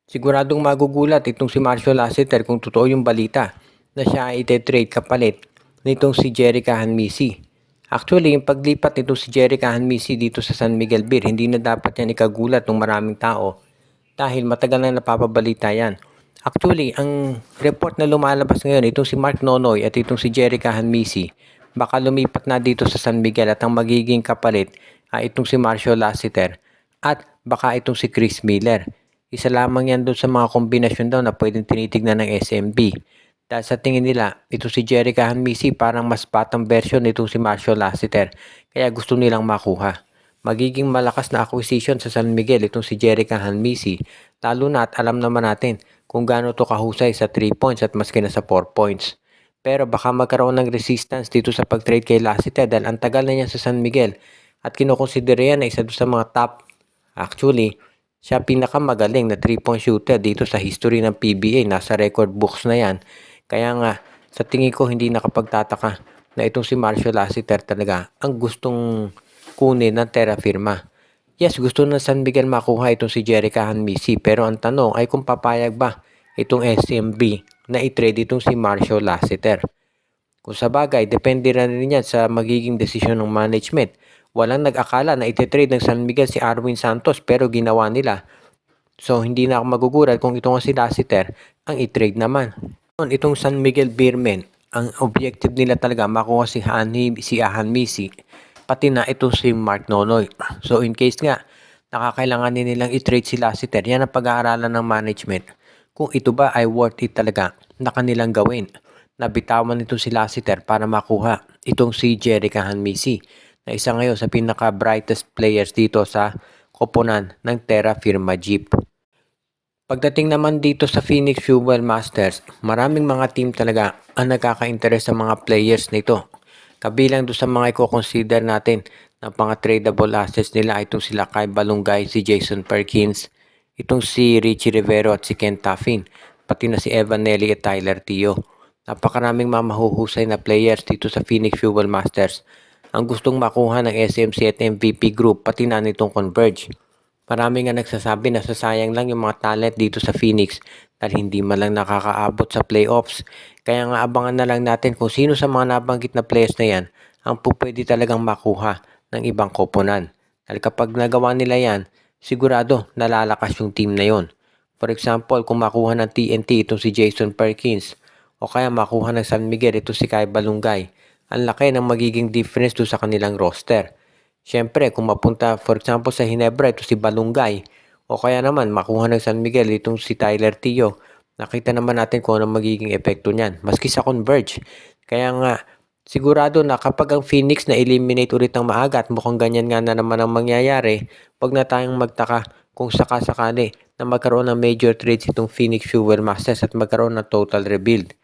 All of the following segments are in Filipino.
Siguradong magugulat itong si Marcio Lasseter kung totoo yung balita na siya ay ite-trade kapalit nitong si Jerica Hanmisi. Actually, yung paglipat nitong si Jerica Hanmisi dito sa San Miguel Beer, hindi na dapat yan ikagulat ng maraming tao dahil matagal na napapabalita yan. Actually, ang report na lumalabas ngayon, itong si Mark Nonoy at itong si Jerica Hanmisi, baka lumipat na dito sa San Miguel at ang magiging kapalit ay itong si Marcio Lasseter at baka itong si Chris Miller. Isa lamang yan doon sa mga kombinasyon daw na pwedeng tinitignan ng SMB. Dahil sa tingin nila, ito si Jerica Hanmisi parang mas batang version nitong si Marcio Lasseter. Kaya gusto nilang makuha. Magiging malakas na acquisition sa San Miguel itong si Jerica Hanmisi. Lalo na at alam naman natin kung gaano to kahusay sa 3 points at maski na sa 4 points. Pero baka magkaroon ng resistance dito sa pag-trade kay Lasseter dahil ang tagal na niya sa San Miguel. At kinukonsidera yan na isa doon sa mga top. Actually, siya pinakamagaling na 3-point shooter dito sa history ng PBA. Nasa record books na yan. Kaya nga, sa tingin ko hindi nakapagtataka na itong si Marcio Lasseter talaga ang gustong kunin ng Terra Firma. Yes, gusto na San Miguel makuha itong si Jerica Hanmisi. Pero ang tanong ay kung papayag ba itong SMB na i-trade itong si Marcio Lasseter. Kung sa bagay, depende na rin yan sa magiging desisyon ng management. Walang nag-akala na ititrade ng San Miguel si Arwin Santos pero ginawa nila. So hindi na ako magugulat kung ito nga si Lasseter ang i-trade naman. Itong San Miguel Beermen, ang objective nila talaga makuha si Hanmisi pati na ito si Mark Nonoy. So in case nga nakakailangan nilang i-trade si Lasseter, yan ang pag-aaralan ng management. Kung ito ba ay worth it talaga na kanilang gawin. Nabitawan nito si Lasseter para makuha itong si Jerica Hanmisi na isa ngayon sa pinaka-brightest players dito sa koponan ng Terra Firma Jeep. Pagdating naman dito sa Phoenix Fuel Masters, maraming mga team talaga ang nagkaka-interest sa mga players nito. Kabilang doon sa mga i-consider natin na mga tradable assets nila ay itong sila Kyle Balungay, si Jason Perkins, itong si Richie Rivero at si Ken Taffin, pati na si Evan Nelly at Tyler Teo. Napakaraming mamahuhusay na players dito sa Phoenix Fuel Masters ang gustong makuha ng SMC at MVP Group pati na nitong Converge. Marami nga nagsasabi na sasayang lang yung mga talent dito sa Phoenix dahil hindi man lang nakakaabot sa playoffs. Kaya nga abangan na lang natin kung sino sa mga nabanggit na players na yan ang pupwede talagang makuha ng ibang koponan. Dahil kapag nagawa nila yan, sigurado nalalakas yung team na yon. For example, kung makuha ng TNT itong si Jason Perkins o kaya makuha ng San Miguel ito si Kyle Balungay, ang laki ng magiging difference doon sa kanilang roster. Siyempre, kung mapunta for example sa Hinebra ito si Balungay o kaya naman makuha ng San Miguel itong si Tyler Teo, nakita naman natin kung anong magiging epekto niyan. Maski sa Converge. Kaya nga, sigurado na kapag ang Phoenix na eliminate ulit ng maaga at mukhang ganyan nga na naman ang mangyayari, wag na tayong magtaka kung sakasakali na magkaroon ng major trades itong Phoenix Fuel Masters at magkaroon ng total rebuild.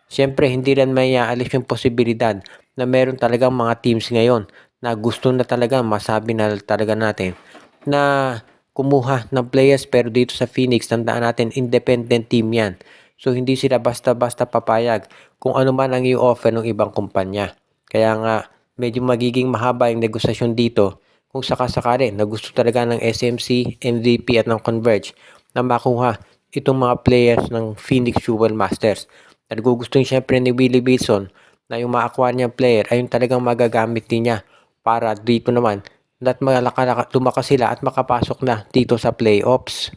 Siyempre, hindi rin may aalis yung posibilidad na meron talagang mga teams ngayon na gusto na talaga masabi na talaga natin na kumuha ng players pero dito sa Phoenix, tandaan natin, independent team yan. So, hindi sila basta-basta papayag kung ano man ang i-offer ng ibang kumpanya. Kaya nga, medyo magiging mahaba yung negosasyon dito kung sakasakali na gusto talaga ng SMC, MVP at ng Converge na makuha itong mga players ng Phoenix Fuel Masters. At gugustuhin syempre ni Willie Wilson na yung ma-acquire niyang player ay yung talagang magagamit niya para dito naman at lumakas sila at makapasok na dito sa playoffs.